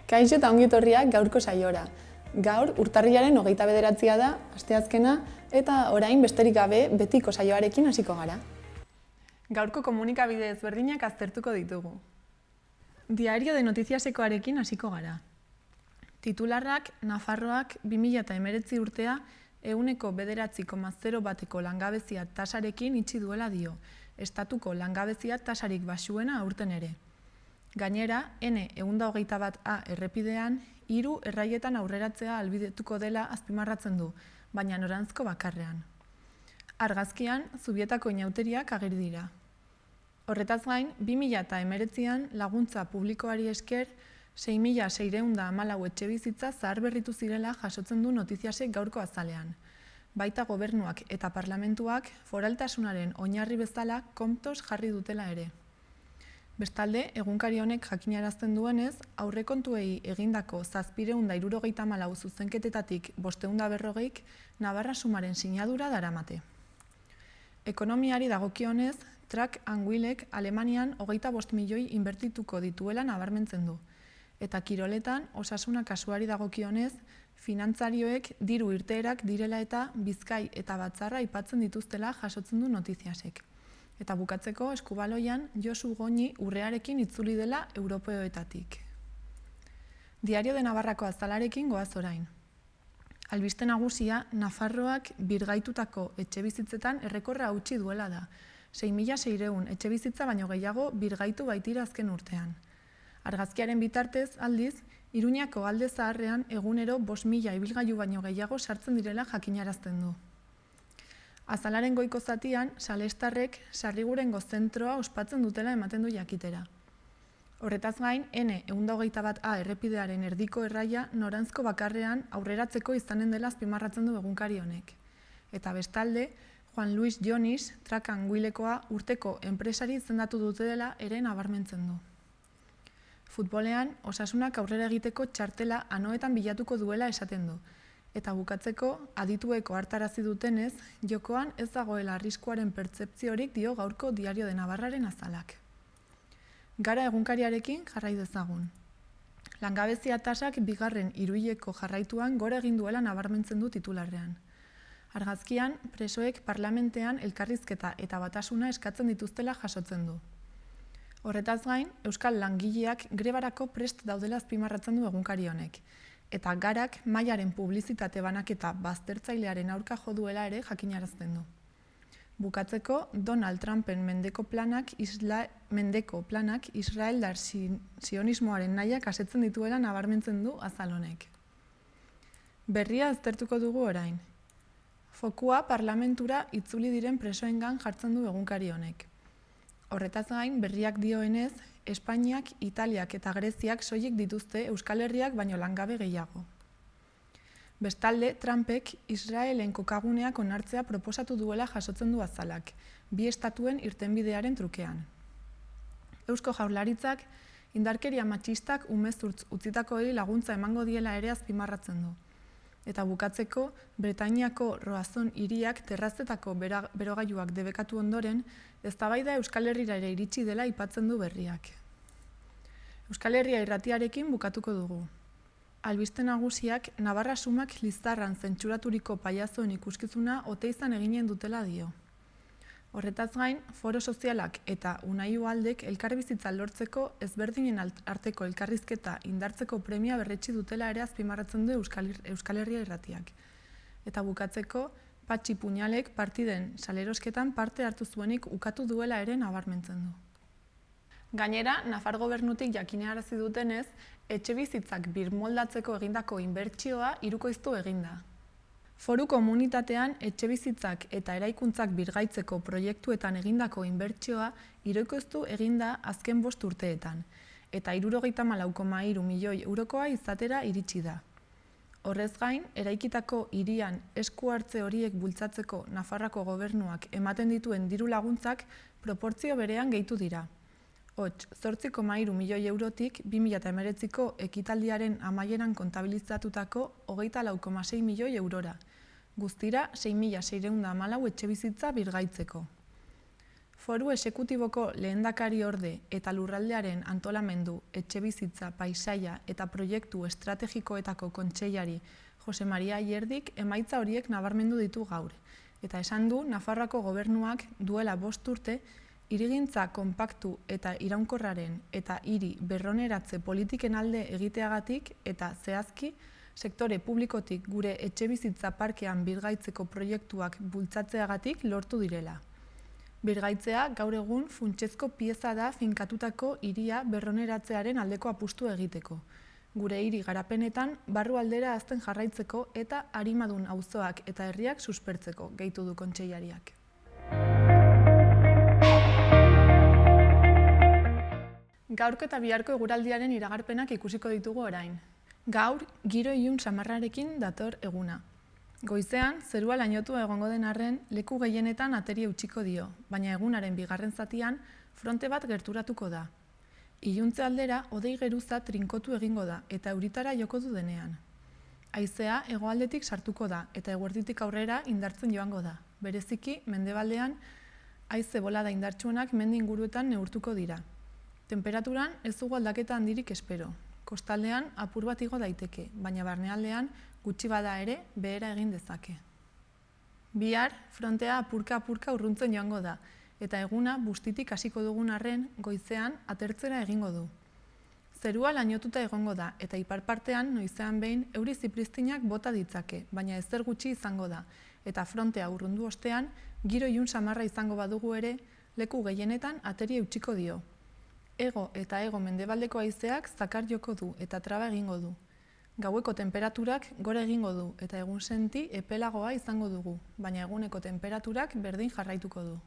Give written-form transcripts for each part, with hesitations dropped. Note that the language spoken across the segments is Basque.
Kaixo eta ongi etorriak gaurko saiora. Gaur urtarrilaren 29 da, asteazkena, eta orain besterik gabe betiko saioarekin hasiko gara. Gaurko komunikabide ezberdinak aztertuko ditugu. Diario de Notiziasekoarekin hasiko gara. Titularrak Nafarroak 2019 urtea 9,9,01 langabezia tasarekin itxi duela dio, estatuko langabezia tasarik baxuena aurten ere. Gainera, N121A errepidean, 3 erraietan aurreratzea ahalbidetuko dela azpimarratzen du, baina noranzko bakarrean. Argazkian, Zubietako inauteriak ageri dira. Horretaz gain, 2019an laguntza publikoari esker 6.614 etxebizitza zaharberritu zirela jasotzen du Notiziasek gaurko azalean. Baita gobernuak eta parlamentuak foraltasunaren oinarri bezala konptos jarri dutela ere. Bestalde, egunkari honek jakinarazten duenez, aurrekontuei egindako 764 zuzenketetatik 540 Navarra Sumaren sinadura daramate. Ekonomiari dagokionez, Track and Wheelek Alemanian 25 milioi inbertituko dituela nabarmentzen du. Eta kiroletan, osasuna kasuari dagokionez, finantzarioek diru irteerak direla eta Bizkai eta Batzarra aipatzen dituztela jasotzen du Notiziasek. Eta bukatzeko eskubaloian Josu Goñi urrearekin itzuli dela europeoetatik. Diario de Navarrako azalarekin goaz orain. Albiste nagusia Nafarroak birgaitutako etxebizitzetan errekorra hautsi duela da. 6.600 etxebizitza baino gehiago birgaitu baitira azken urtean. Argazkiaren bitartez, aldiz, Iruñako alde zaharrean egunero 5.000 ibilgailu baino gehiago sartzen direla jakinarazten du. Azalaren goiko zatian, salestarrek Sarrigurengo zentroa ospatzen dutela ematen du jakitera. Horretaz gain, N121A errepidearen erdiko erraia noranzko bakarrean aurreratzeko izanen dela azpimarratzen du egunkari honek. Eta bestalde, Juan Luis Jonis, Track and Wheelekoa urteko enpresari izendatu dute dela ere nabarmentzen du. Futbolean, Osasunak aurrera egiteko txartela anoetan bilatuko duela esaten du. Eta bukatzeko, aditueko hartarazi dutenez, jokoan ez dagoela arriskuaren pertzepziorik dio gaurko Diario de Navarraren azalak. Gara egunkariarekin jarrai dezagun. Langabezia tasak bigarren hiruhileko jarraituan gora egin duela nabarmentzen du titularrean. Argazkian, presoek parlamentean elkarrizketa eta batasuna eskatzen dituztela jasotzen du. Horretaz gain, Euskal langileak grebarako prest daudela azpimarratzen du egunkari honek. Eta Garak mailaren publizitate banaketa baztertzailearen aurka jo duela ere jakinarazten du. Bukatzeko, Donald Trumpen mendeko planak Israeldar sionismoaren nahiak asetzen dituela nabarmentzen du azal honek. Berria aztertuko dugu orain. Fokua parlamentura itzuli diren presoengan jartzen du egunkari honek. Horretaz gain, berriak dioenez, Espainiak, Italiak eta Greziak soilik dituzte Euskal Herriak baino langabe gehiago. Bestalde, Trumpek Israelen kokaguneak onartzea proposatu duela jasotzen du azalak, bi estatuen irtenbidearen trukean. Eusko Jaurlaritzak indarkeria matxistak umezurtz utzitakoei laguntza emango diela ere azpimarratzen du. Eta bukatzeko, Bretainiako Roazhon hiriak terrazetako berogailuak debekatu ondoren, eztabaida Euskal Herrira ere iritsi dela aipatzen du berriak. Euskal Herria irratiarekin bukatuko dugu. Albiste nagusiak Navarra Sumak Lizarran zentsuraturiko paiazoen ikuskizuna Oteizan eginen dutela dio. Horretaz gain, foro sozialak eta Unai Uhaldek elkarbizitza lortzeko ezberdinen arteko elkarrizketa indartzeko premia berretsi dutela ere azpimarratzen du Euskal Herria irratiak. Eta bukatzeko, Patxi Puñalek partiden salerosketan parte hartu zuenik ukatu duela ere nabarmentzen du. Gainera, Nafar gobernutik jakinarazi dutenez, etxebizitzak birmoldatzeko egindako inbertsioa hirukoiztu eginda. Foru komunitatean etxebizitzak eta eraikuntzak birgaitzeko proiektuetan egindako inbertsioa hirukoiztu eginda azken 5 urteetan, eta 74,3 milioi eurokoa izatera iritsi da. Horrez gain, eraikitako hirian esku hartze horiek bultzatzeko Nafarroako gobernuak ematen dituen diru laguntzak proportzio berean gehitu dira. Hots, 8,3 milioi eurotik 2019ko ekitaldiaren amaieran kontabilizatutako 24,6 milioi eurora. Guztira 6.614 etxebizitza birgaitzeko. Foru esekutiboko lehendakari orde eta lurraldearen antolamendu, etxebizitza, paisaia eta proiektu estrategikoetako kontseilari Jose Maria Ayerdik emaitza horiek nabarmendu ditu gaur, eta esan du Nafarroako gobernuak duela 5 urte hirigintza konpaktu eta iraunkorraren eta hiri berroneratze politiken alde egiteagatik eta zehazki sektore publikotik gure etxebizitza parkean birgaitzeko proiektuak bultzatzeagatik lortu direla. Birgaitzea gaur egun funtsezko pieza da finkatutako hiria berroneratzearen aldeko apustu egiteko. Gure hiri garapenetan barru aldera hazten jarraitzeko eta arimadun auzoak eta herriak suspertzeko, gehitu du kontseilariak. Gaurko eta biharko eguraldiaren iragarpenak ikusiko ditugu orain. Gaur, giro ilun samarrarekin dator eguna. Goizean, zerua lainotua egongo den arren, leku gehienetan ateri eutsiko dio, baina egunaren bigarren zatian fronte bat gerturatuko da. Iluntze aldera, hodei geruza trinkotu egingo da eta euritara joko du denean. Haizea hegoaldetik sartuko da eta eguerditik aurrera indartzen joango da. Bereziki, mendebaldean, haize bolada indartsuenak mendi inguruetan neurtuko dira. Temperaturan ez dugu aldaketa handirik espero. Kostaldean apur bat igo daiteke, baina barnealdean gutxi bada ere behera egin dezake. Bihar, frontea apurka-apurka urruntzen joango da, eta eguna bustitik hasiko dugun arren goizean atertzera egingo du. Zerua lainotuta egongo da, eta ipar partean noizean behin euri zipristinak bota ditzake, baina ezer gutxi izango da, eta frontea urrundu ostean, giro ilun samarra izango badugu ere, leku gehienetan ateri eutsiko dio. Hego eta hego mendebaldeko haizeak zakar joko du eta traba egingo du. Gaueko temperaturak gora egingo du eta egunsenti epelagoa izango dugu, baina eguneko temperaturak berdin jarraituko du.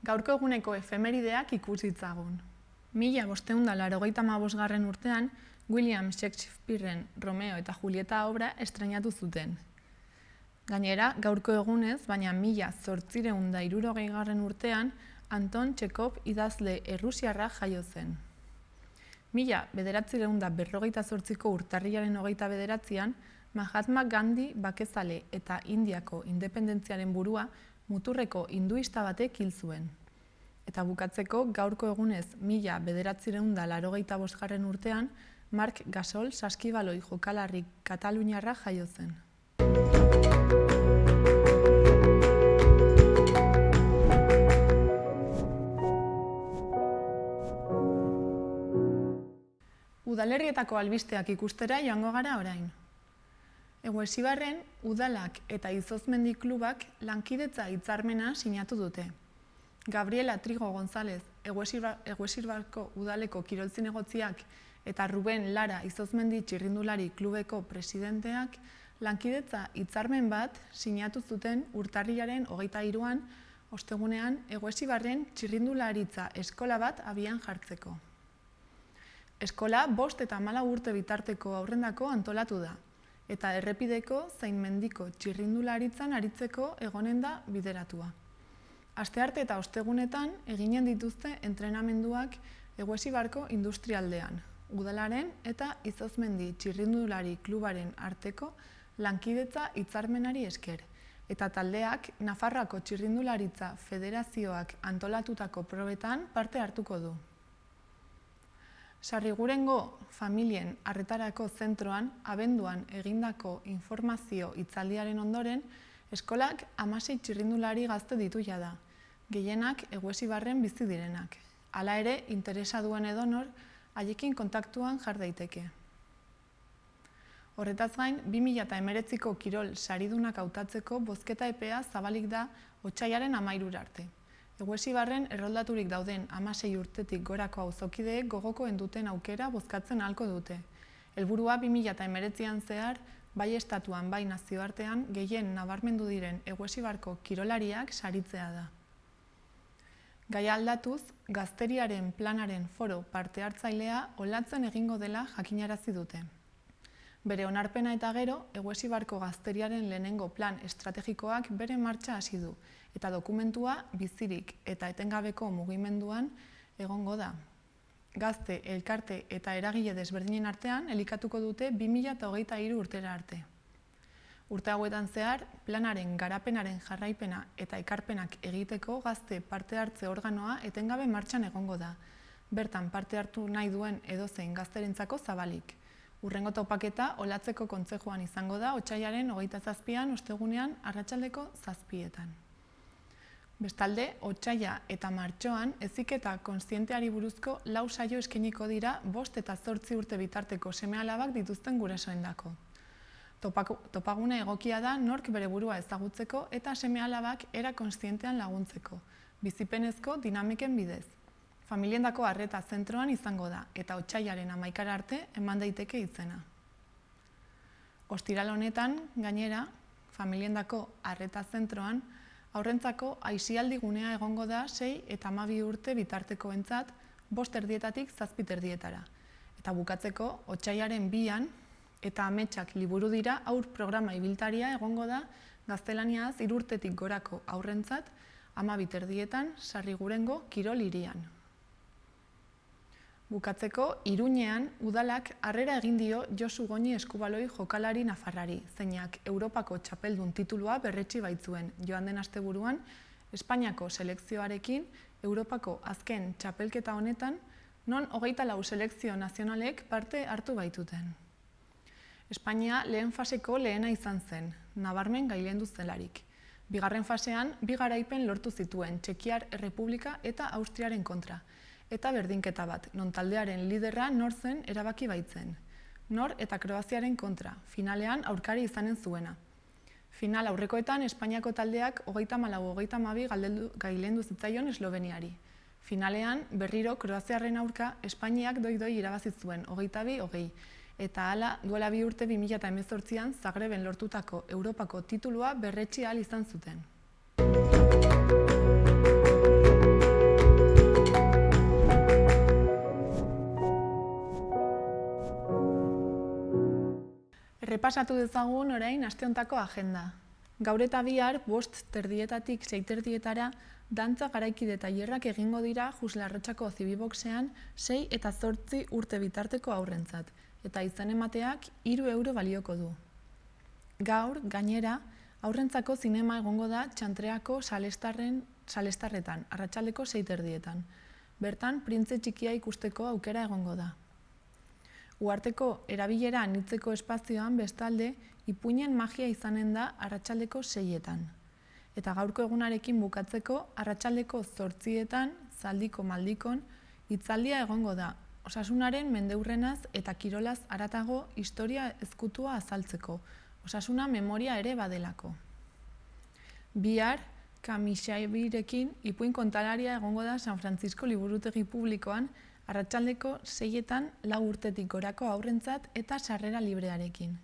Gaurko eguneko efemerideak ikus ditzagun. 1585 urtean, William Shakespearen Romeo eta Julieta obra estreinatu zuten. Gainera, gaurko egunez, baina 1860 urtean, Anton Txekov idazle errusiarra jaio zen. 1948ko urtarrilaren 29an, Mahatma Gandhi bakezale eta Indiako independentziaren burua muturreko hinduista batek hil zuen. Eta bukatzeko gaurko egunez 1985 urtean, Marc Gasol saskibaloi jokalari kataluniarra jaio zen. Udalerrietako albisteak ikustera joango gara orain. Eguesibarren, udalak eta Izozmendi klubak lankidetza hitzarmena sinatu dute. Gabriela Trigo González, Eguesibarko udaleko kirol zinegotziak eta Ruben Lara Izozmendi txirrindulari klubeko presidenteak lankidetza hitzarmen bat sinatu zuten urtarrilaren 23an, ostegunean Eguesibarren txirrindularitza eskola bat abian jartzeko. Eskola 5 eta 14 urte bitarteko aurrendako antolatu da, eta errepideko zein mendiko txirrindularitzan aritzeko egonen da bideratua. Astearte eta ostegunetan eginen dituzte entrenamenduak Eguesibarko industrialdean, udalaren eta Izozmendi txirrindulari klubaren arteko lankidetza hitzarmenari esker, eta taldeak Nafarroako txirrindularitza federazioak antolatutako probetan parte hartuko du. Sarrigurengo familien arretarako zentroan abenduan egindako informazio hitzaldiaren ondoren, eskolak 16 txirrindulari gazte ditu jada, gehienak Eguesibarren bizi direnak. Hala ere, interesa duen edonor, haiekin kontaktuan jar daiteke. Horretaz gain, 2019ko kirol saridunak hautatzeko bozketa epea zabalik da otsailaren 13 arte. Eguesibarren erroldaturik dauden 16 urtetik gorako auzokideek gogoko duten aukera bozkatzen ahalko dute. Helburua 2019an zehar, bai estatuan bai nazioartean gehien nabarmendu diren Eguesibarko kirolariak saritzea da. Gaia aldatuz, gazteriaren planaren foro parte hartzailea olatzen egingo dela jakinarazi dute. Bere onarpena eta gero, Eguesibarko gazteriaren lehenengo plan estrategikoak bere martxa hasi du, eta dokumentua bizirik eta etengabeko mugimenduan egongo da. Gazte, elkarte eta eragile desberdinen artean elikatuko dute 2023 urtera arte. Urte hauetan zehar, planaren garapenaren jarraipena eta ekarpenak egiteko gazte parte hartze organoa etengabe martxan egongo da. Bertan parte hartu nahi duen edozein gazterentzako zabalik. Hurrengo topaketa Olatzeko kontzejuan izango da otsailaren 27an ostegunean arratsaldeko 7etan. Bestalde, otsaila eta martxoan heziketa kontzienteari buruzko 4 saio eskainiko dira 5 eta 8 urte bitarteko seme-alabak dituzten gurasoendako. Topagune egokia da nork bere burua ezagutzeko eta seme-alabak era kontzientean laguntzeko, bizipenezko dinamiken bidez. Familiendako arreta zentroan izango da eta otsailaren 11 arte eman daiteke izena. Ostiral honetan, gainera, familiendako arreta zentroan haurrentzako aisialdi gunea egongo da 6 eta 12 urte bitartekoentzat 5:30 7:30. Eta bukatzeko, otsailaren 2an eta Ametsak liburu dira haur programa ibiltaria egongo da gaztelaniaz 3 urtetik gorako haurrentzat 12:30 Sarrigurengo Kirol hirian. Bukatzeko, Iruñean udalak harrera egin dio Josu Goñi eskubaloi jokalari nafarrari, zeinak Europako txapeldun titulua berretsi baitzuen joan den asteburuan Espainiako selekzioarekin Europako azken txapelketa honetan, non 24 selekzio nazionalek parte hartu baituten. Espainia lehen faseko lehena izan zen, nabarmen gailendu zelarik. Bigarren fasean, 2 garaipen lortu zituen Txekiar Errepublika eta Austriaren kontra, eta berdinketa bat, non taldearen liderra nor zen erabaki baitzen. Nor eta Kroaziaren kontra, finalean aurkari izanen zuena. Final aurrekoetan Espainiako taldeak 34-32 gailendu zitzaion Esloveniari. Finalean, berriro Kroaziarren aurka Espainiak doi-doi irabazi zuen 22-20, eta hala duela 2 urte 2018an Zagreben lortutako Europako titulua berretsi ahal izan zuten. Errepasatu dezagun orain aste hontako agenda. Gaur eta bihar 5:30 6:30 dantza garaikide tailerrak egingo dira Juslarrotxako Zibiboxean 6 eta 8 urte bitarteko haurrentzat, eta izen emateak 3 euro balioko du. Gaur, gainera, haurrentzako zinema egongo da Txantreako Salestarretan, arratsaldeko 6:30. Bertan, printze txikia ikusteko aukera egongo da. Uharteko erabilera anitzeko espazioan bestalde, ipuinen magia izanen da arratsaldeko 6etan. Eta gaurko egunarekin bukatzeko, arratsaldeko 8etan, Zaldiko Maldikon, hitzaldia egongo da, osasunaren mendeurrenaz eta kirolaz haratago historia ezkutua azaltzeko, osasuna memoria ere badelako. Bihar, Kamixabirekin ipuin kontalaria egongo da San Francisco Liburutegi Publikoan, arratsaldeko 6etan 4 urtetik gorako haurrentzat eta sarrera librearekin.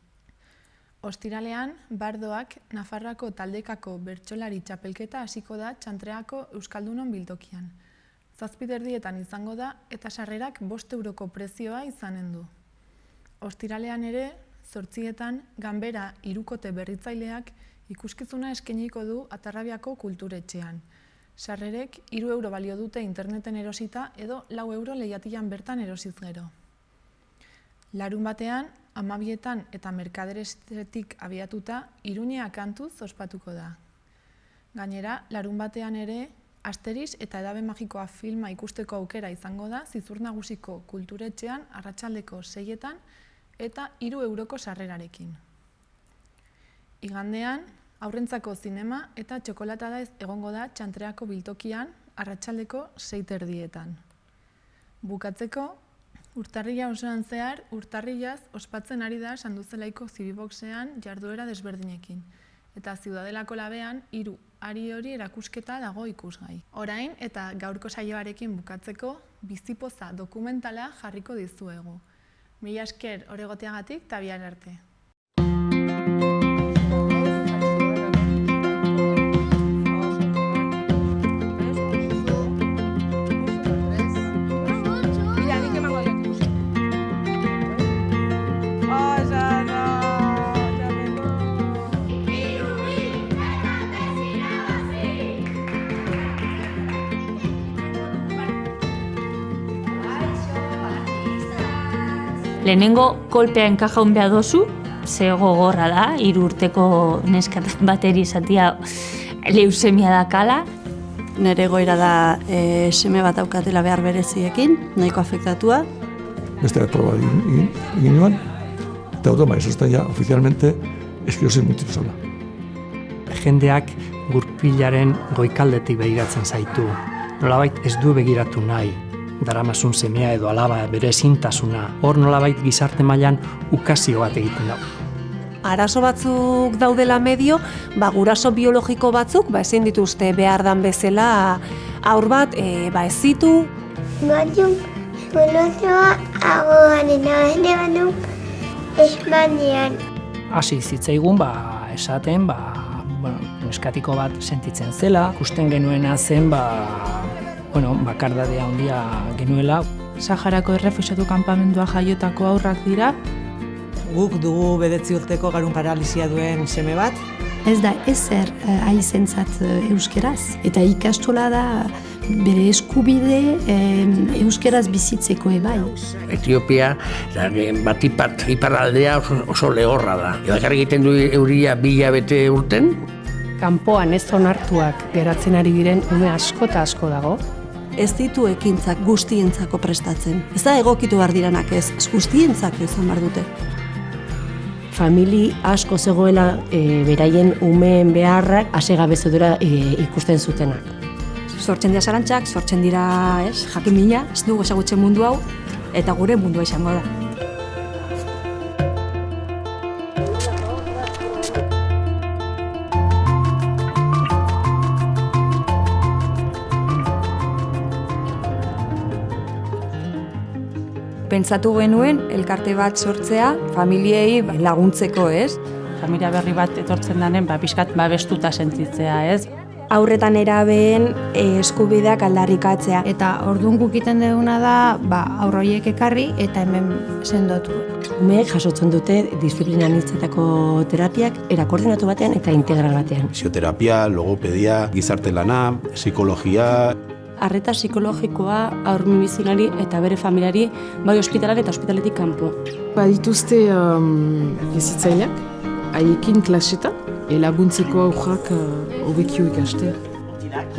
Ostiralean, Bardoak Nafarroako taldekako bertsolari txapelketa hasiko da Txantreako Euskaldunon biltokian. 7:30 izango da eta sarrerak 5 euroko prezioa izanen du. Ostiralean ere, 8etan Ganbera hirukote berritzaileak ikuskizuna eskainiko du Atarrabiako kulturetxean. Sarrerek 3 euro balio dute interneten erosita edo 4 euro lehiatilan bertan erosiz gero. Larunbatean, 12etan eta Merkaderetik abiatuta Iruñea kantuz ospatuko da. Gainera, larunbatean ere, Asterix eta Edabe Magikoa filma ikusteko aukera izango da Zizur Nagusiko kulturetxean arratsaldeko 6etan eta 3 euroko sarrerarekin. Igandean, haurrentzako zinema eta txokolatada egongo da Txantreako biltokian arratsaldeko 6:30. Bukatzeko, urtarrila osoan zehar, urtarrilaz ospatzen ari da Sanduzelaiko Zibiboxean jarduera desberdinekin. Eta Ziudadelako labean 3 hari hori erakusketa dago ikusgai. Orain eta gaurko saioarekin bukatzeko, Bizipoza dokumentala jarriko dizuegu. Mila esker oregoteagatik eta bihar arte. Lehenengo kolpea enkajaun behar dozu, ze gogorra da, 3 urteko neskat bateri izatea leusemia dakala. Nere goira da seme bat daukatela behar bereziekin, nahiko afektatua. Beste proba egin nuen, eta automa esosten ja, ofizialmente, esklerosis multiple. Jendeak gurpilaren goikaldetik begiratzen zaitu. Nolabait ez du begiratu nahi. Daramasun semea edo alaba bere ezintasuna. Hor nolabait gizarte mailan ukazio bat egiten da. Arazo batzuk daudela medio, guraso biologiko batzuk ezin dituzte behar dan bezala haur bat ezitu. Batzuk soluzioa agogarena beste batzuk Espainian. Hasi zitzaigun esaten neskatiko bat sentitzen zela, ikusten genuena zen bakardadea handia genuela. Saharako errefuxiatu kanpamendua jaiotako haurrak dira. Guk dugu 9 urteko garun paralisia duen seme bat. Ez da ezer aizentzat euskeraz. Eta ikastola da bere eskubide euskeraz bizitzeko ebai. Etiopia, batipat iparraldea oso lehorra da. Bakar egiten du euria 2 hilabete urten. Kanpoan ez onartuak geratzen ari diren ume asko eta asko dago. Ez ditu ekintzak guztientzako prestatzen. Ez da egokitu behar diranak ez, guztientzako izan behar dute. Famili asko zegoela beraien umeen beharrak asegabezedura ikusten zutenak. Sortzen dira zarantzak, sortzen dira jakin mina, ez dugu ezagutzen mundu hau, eta gure mundua izango da. Pentsatu genuen elkarte bat sortzea, familiei laguntzeko, ez? Familia berri bat etortzen denen, pixkat babestuta sentitzea, ez? Aurretan erabeen eskubideak aldarrikatzea. Eta orduan gukiten duguna da, aurroiek ekarri eta hemen sendotu. Umeek jasotzen dute disiplina anitzetako terapiak erakoordinatu batean eta integral batean. Fisioterapia, logopedia, gizarte lana, psikologia. Arreta psikologikoa haur minbizilari eta bere familiari bai ospitalan eta ospitaletik kanpo. Dituzte bizitzaileak, haiekin klaseta, laguntzeko aurrak hobekio ikastea.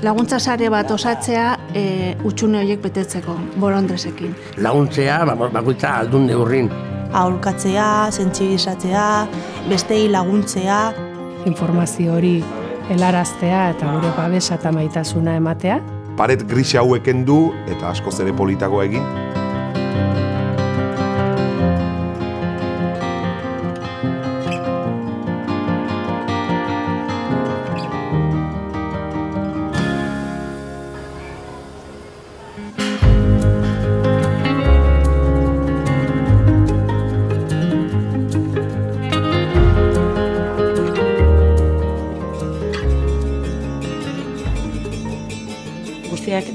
Laguntza sare bat osatzea hutsune horiek betetzeko, bolondresekin. Laguntzea, bakoitza aldun neurrin. Aholkatzea, sentsibilizatzea, bestei laguntzea. Informazio hori helaraztea eta gure babesa eta maitasuna ematea. Paret grisa hauek kendu eta askoz ere politagoa egin.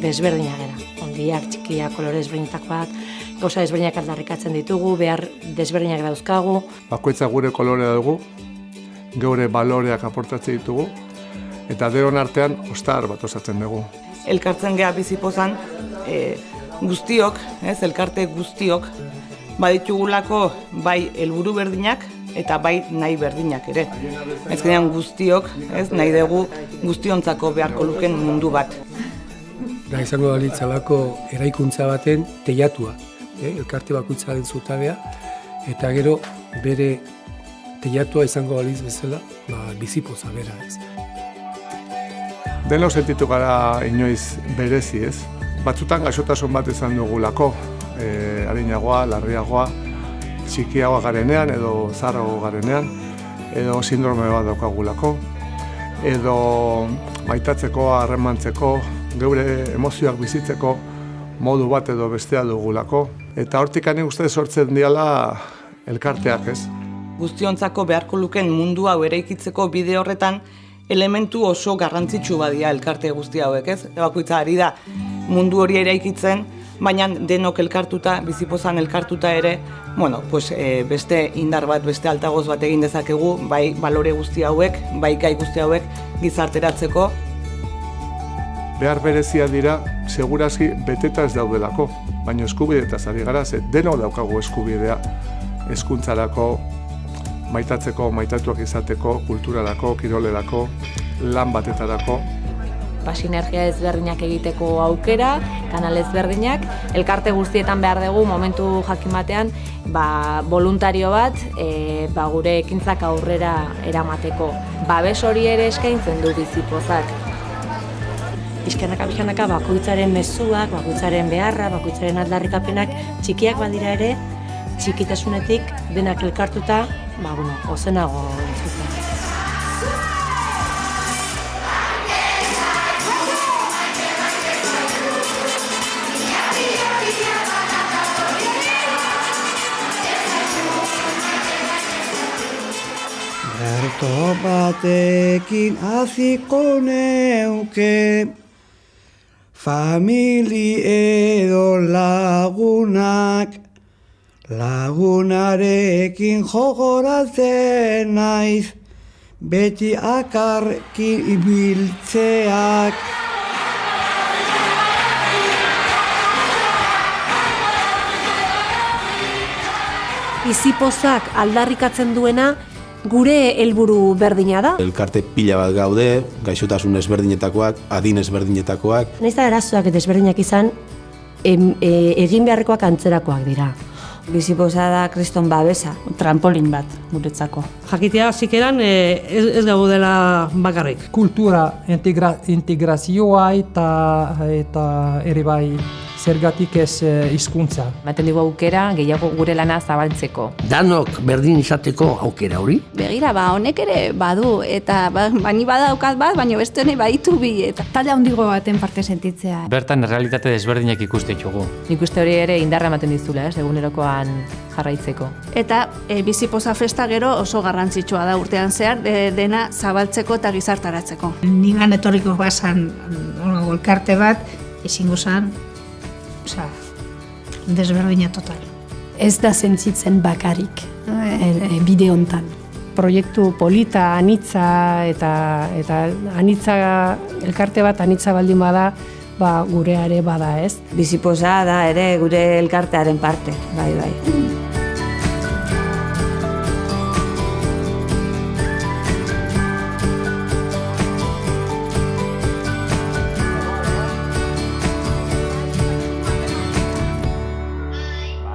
Desberdinak gara. Ondiak, txikiak, kolore desberdinetakoak, gauza desberdinak aldarrikatzen ditugu, behar desberdinak dauzkagu. Bakoitza gure kolorea dugu, geure baloreak aportatzen ditugu, eta deon artean ostar bat osatzen dugu. Elkartzen geha bizipozan guztiok, elkarte guztiok, baditugulako bai helburu berdinak eta bai nahi berdinak ere. Ezkenean guztiok, nahi dugu guztiontzako beharko luken mundu bat. Da izango da litzalako eraikuntza baten teilatua, elkarte bakoitzaren zutabea, eta gero bere teilatua izango baliz bezala, bizipoza bera ez. Deno sentitu gara inoiz berezi ez. Batzutan gaixotasun bat izan dugulako, arinagoa, larriagoa, txikiagoa garenean edo zaharrago garenean, edo sindrome bat daukagulako, edo maitatzeko, harremantzeko, geure emozioak bizitzeko modu bat edo bestea dugulako. Eta hortik nik uste sortzen diala elkarteak, ez? Guztiontzako beharko luken mundu hau eraikitzeko bide horretan elementu oso garrantzitsu badia elkarte guzti hauek, ez? Bakoitza ari da mundu hori eraikitzen, baina denok elkartuta, bizipozan elkartuta ere, beste indar bat, beste altagoz bat egin dezakegu, bai balore guzti hauek, bai gai guzti hauek gizarteratzeko. Behar berezia dira, segurazki beteta ez daudelako, baina eskubideetaz ari gara, ze denok daukagu eskubidea hezkuntzarako, maitatzeko, maitatuak izateko, kulturarako, kirolerako, lan batetarako. Sinergia ezberdinak egiteko aukera, kanal ezberdinak, elkarte guztietan behar dugu momentu jakin batean voluntario bat gure ekintzak aurrera eramateko. Babes hori ere eskaintzen du Bizipozak. Pixkanaka bakoitzaren mezuak, bakoitzaren beharra, bakoitzaren aldarrikapenak txikiak badira ere, txikitasunetik denak elkartuta, ozenago entzuten. Berto batekin aziko neuke, famili edo lagunarekin jogoratzen naiz, beti akarkin ibiltzeak. Bizipozak aldarrikatzen duena gure helburu berdina da. Elkarte pila bat gaude, gaixotasun ezberdinetakoak, adin ezberdinetakoak. Nahiz da arazoak eta ezberdinak izan, egin beharrekoak antzerakoak dira. Bizipoza da kriston babesa. Trampolin bat guretzako. Jakitea zikeran ez gau dela bakarrik. Kultura integrazioa eta ere bai zergatik ez hizkuntza. Ematen dugu aukera gehiago gure lana zabaltzeko. Danok berdin izateko aukera hori? Begira, honek ere badu, eta bani badaukat bat, baina beste honi baditu bi, eta talde handigo baten parte sentitzea. Bertan errealitate desberdinak ikuste ditugu. Nik uste hori ere indarra ematen dizula, egunerokoan jarraitzeko. Eta Bizipoza festa gero oso garrantzitsua da urtean zehar, dena zabaltzeko eta gizartaratzeko. Nigan etorriko bazan elkarte bat, ezingo zan, desberdina total. Ez da sentitzen bakarik bide hontan. Proiektu polita, anitza eta anitza elkarte bat anitza baldin bada, gureare bada, ez? Bizipoza da ere gure elkartearen parte, bai.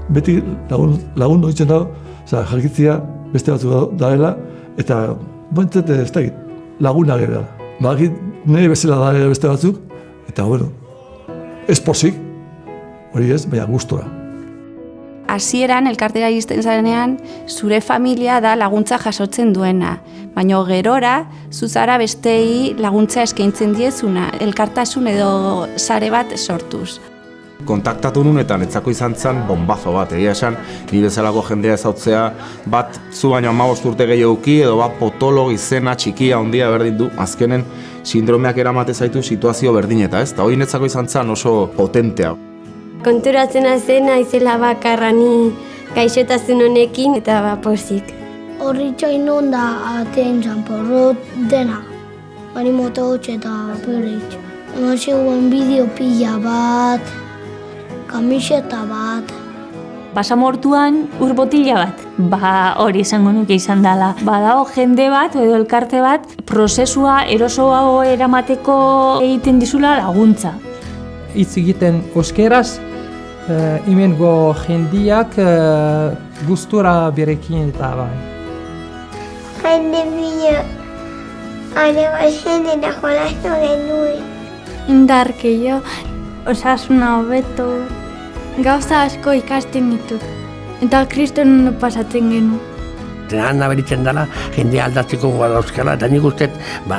Beti lagun doitzen dago, jakitzia beste batzuk daela, eta bontzat ez da laguna gara. Bagit nire bezala da beste batzuk, eta ez pozik, hori ez, baina gustora. Hasieran elkartera iristen zarenean, zure familia da laguntza jasotzen duena, baina gerora, zuzara bestei laguntza eskaintzen diezuna, elkartasun edo sare bat sortuz. Kontaktatu nun eta netzako izan zen bombazo bat, egia esan, ni bezalako jendea ezautzea, bat zu baino 15 urte gehiagoki edo bat potolo izena txikia handia berdin du, azkenen sindromeak eramate zaitu situazio berdineta, ez? Eta hori netzako izan zen oso potentea. Konturatzen azena izela bakarra ni gaixotasun honekin eta pozik. Horri txainon da aten zanporrot dena, bani moto hotxe eta berreitx. Eman zegoen bideo pila bat, kamiseta bat. Basamortuan urbotila bat. Hori izango nuke izan dela. Badago jende bat edo elkarte bat prozesua erosoago eramateko egiten dizula laguntza. Hitz egiten euskeraz, hemengo jendiak gustura berekin eta bai. Jende bila, areba jendena jolastu genuen. Indarkeio, osasuna hobeto, gauza asko ikasten ditut, eta kriston pasatzen genu. Han aberitzen dela, jendea aldatzeko goa dauzkala, eta nik uste,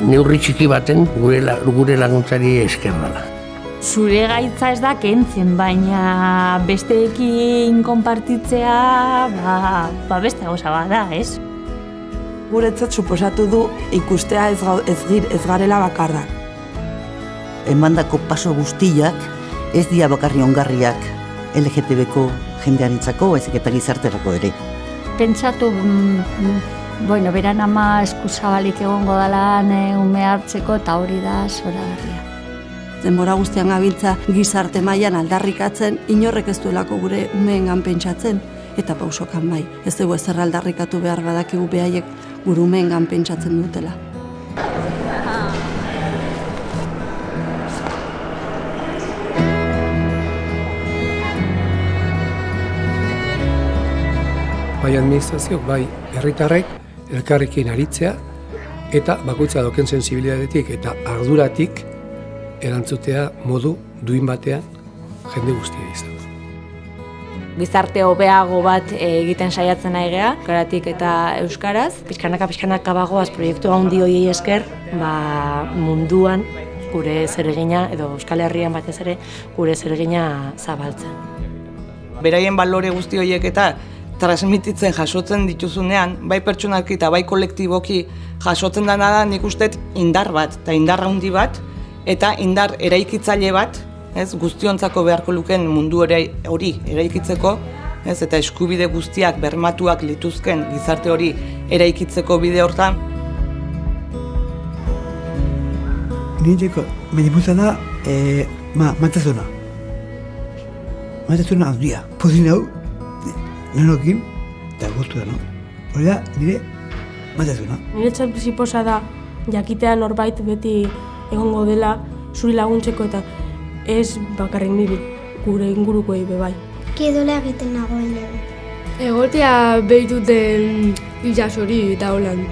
neurri txiki baten gure laguntzari esker dela. Zure gaitza ez da kentzen, baina besteekin konpartitzea, beste gauza bada, ez? Guretzat suposatu du ikustea ez garela bakarrak. Emandako paso guztiak ez dira bakarri ongarriak LGTB-ko jendearentzako, baizik eta gizarterako ere. Pentsatu, beran ama eskuzabalik egongo dela ume hartzeko eta hori da zoragarria. Denbora guztian gabiltza gizarte mailan aldarrikatzen, inorrek ez duelako gure umeengan pentsatzen. eta pausokan bai. Ez dugu ezer aldarrikatu behar badakigu behaiek gurumeengan pentsatzen dutela. Bai administrazioak, bai herritarrek elkarrekin aritzea eta bakoitza doken sensibilidadetik eta arduratik erantzutea modu duin batean jende guztia izan. Gizarte hobeago bat egiten saiatzen nahi gea, euskaratik eta euskaraz. Pixkanaka bagoaz proiektu handi horiei esker, munduan gure zeregina, edo Euskal Herrian batez ere, gure zeregina zabaltzen. Beraien balore guzti horiek eta transmititzen jasotzen dituzunean, bai pertsonalki eta bai kolektiboki jasotzen dena da nik uste indar bat, eta indar handi bat, eta indar eraikitzaile bat, guztiontzako beharko luken mundu hori eraikitzeko, eta eskubide guztiak bermatuak lituzken gizarte hori eraikitzeko bide hortan. Ninteko, mediputa da, matazuna. Matazuna handia. Pozin hau, nenokin, eta guztu da, no? Hori da, nire matazuna. Nire txalpizi posa da, jakitea norbait beti egongo dela zuri laguntzeko eta ez bakarrik niri gure ingurukoei bebai. Kiedola egiten nagoen dugu. Egotea behituten itxasori da holan,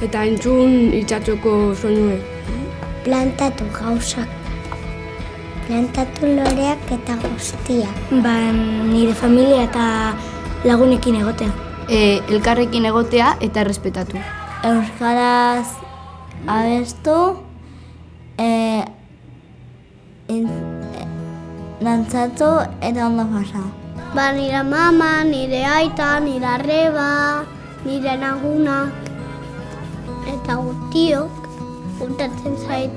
eta entzun itxatzoko soinue. Plantatu gauzak. Plantatu loreak eta guztiak. Nire familia eta lagunekin egotea. Elkarrekin egotea eta errespetatu. Euskaraz abestu, dantzatu eta ondo pasa. Nire mama, nire aita, nire arreba, nire lagunak eta guztiok gustatzen zait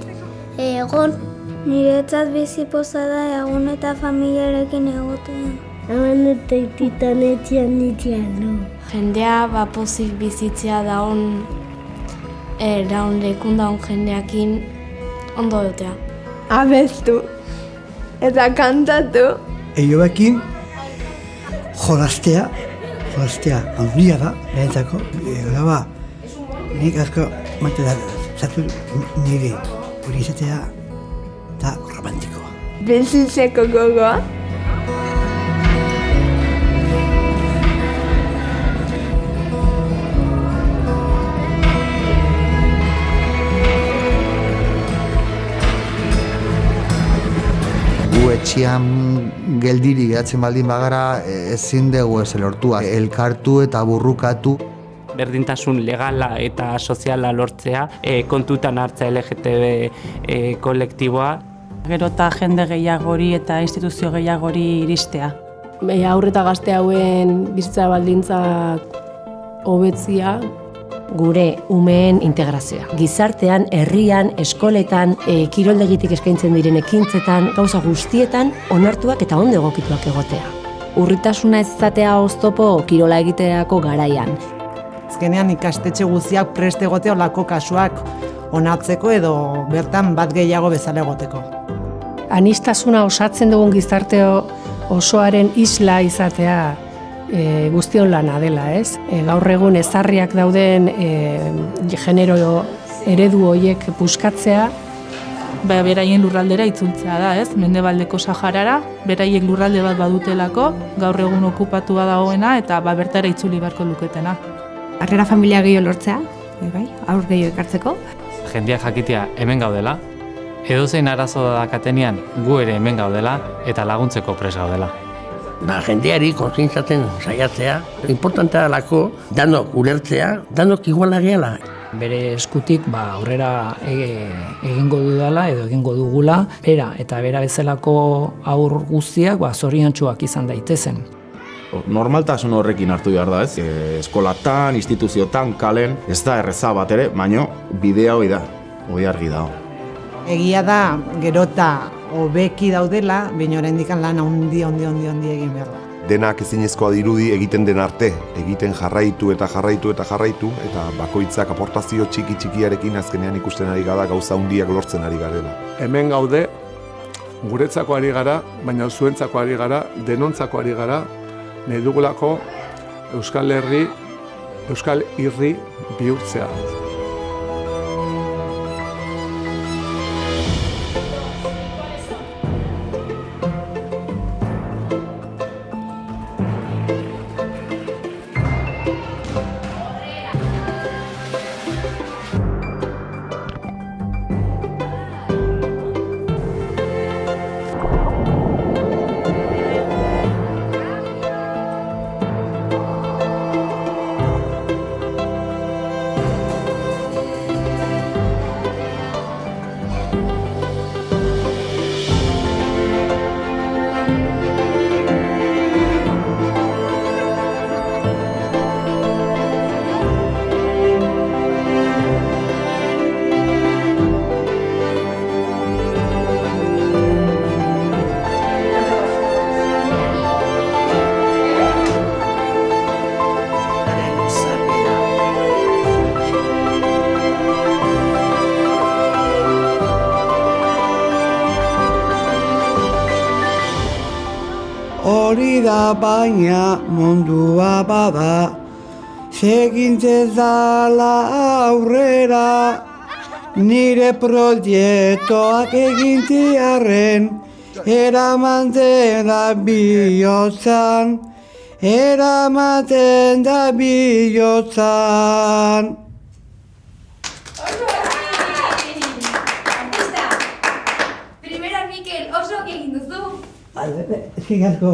egon. Niretzat bizi poza da egun eta familiarekin egotea. Hemen eta ititan etxean du. Jendea pozik bizitzea daun lekun daun jendeakin ondo dutea. Abestu eta kantatu. Eioekin jolaztea handia da, lehentzako. Nik asko mate da, zatu nire hori izatea eta romantikoa. Bizitzeko gogoa. Etxean geldiri gehatzen baldin bagara ezin dugu ez lortua. Elkartu eta burrukatu. Berdintasun legala eta soziala lortzea, kontutan hartza LGTB kolektiboa. Gero eta jende gehiagori eta instituzio gehiagori iristea. Haur eta gazte hauen bizitza baldintzak hobetzia. Gure umeen integrazioa. Gizartean, herrian, eskoletan, kiroldegitik eskaintzen diren ekintzetan, gauza guztietan, onartuak eta ondo egokituak egotea. Urritasuna ez izatea oztopo kirola egiterako garaian. Azkenean ikastetxe guztiak prest egotea olako kasuak onatzeko edo bertan bat gehiago bezala egoteko. Aniztasuna osatzen dugun gizarte osoaren isla izatea guztion lana dela, ez? Gaur egun ezarriak dauden genero eredu horiek puskatzea. Beraien lurraldera itzultzea da, ez? Mendebaldeko Saharara, beraiek lurralde bat badutelako, gaur egun okupatua dagoena eta bertara itzuli beharko luketena. Harrera familia gehiago lortzea, bai, aur gehiago ekartzeko. Jendeak jakitea hemen gaudela, edozein arazo dakatenean gu ere hemen gaudela eta laguntzeko prest gaudela. Jendeari kontzientzatzen saiatzea, importantea dalako, danok ulertzea, danok iguala gehala. Bere eskutik aurrera egingo dudala edo egingo dugula, bera bezalako aur guztiak zoriontsuak izan daitezen. Normaltasun horrekin hartu behar da, ez? Eskolatan, instituziotan, kalen, ez da erreza bat ere, baino bidea hoi da, hoi argi da. Egia da, gerota hobeki daudela, baina oraindik lan handi egin behar da. Denak ezinezkoa dirudi egiten den arte, egiten jarraitu eta bakoitzak aportazio txikiarekin azkenean ikusten ari gara gauza handiak lortzen ari garela. Hemen gaude, guretzako ari gara, baina zuentzako ari gara, denontzako ari gara, nahi dugulako Euskal Irri bihurtzea. Hori da baina mundua bada, segintzezala aurrera, nire proiektuak egintziarren, eramaten da bihotzan, eramaten da bihotzan. Primera, Mikel, oso egin duzu. Eskerrik asko.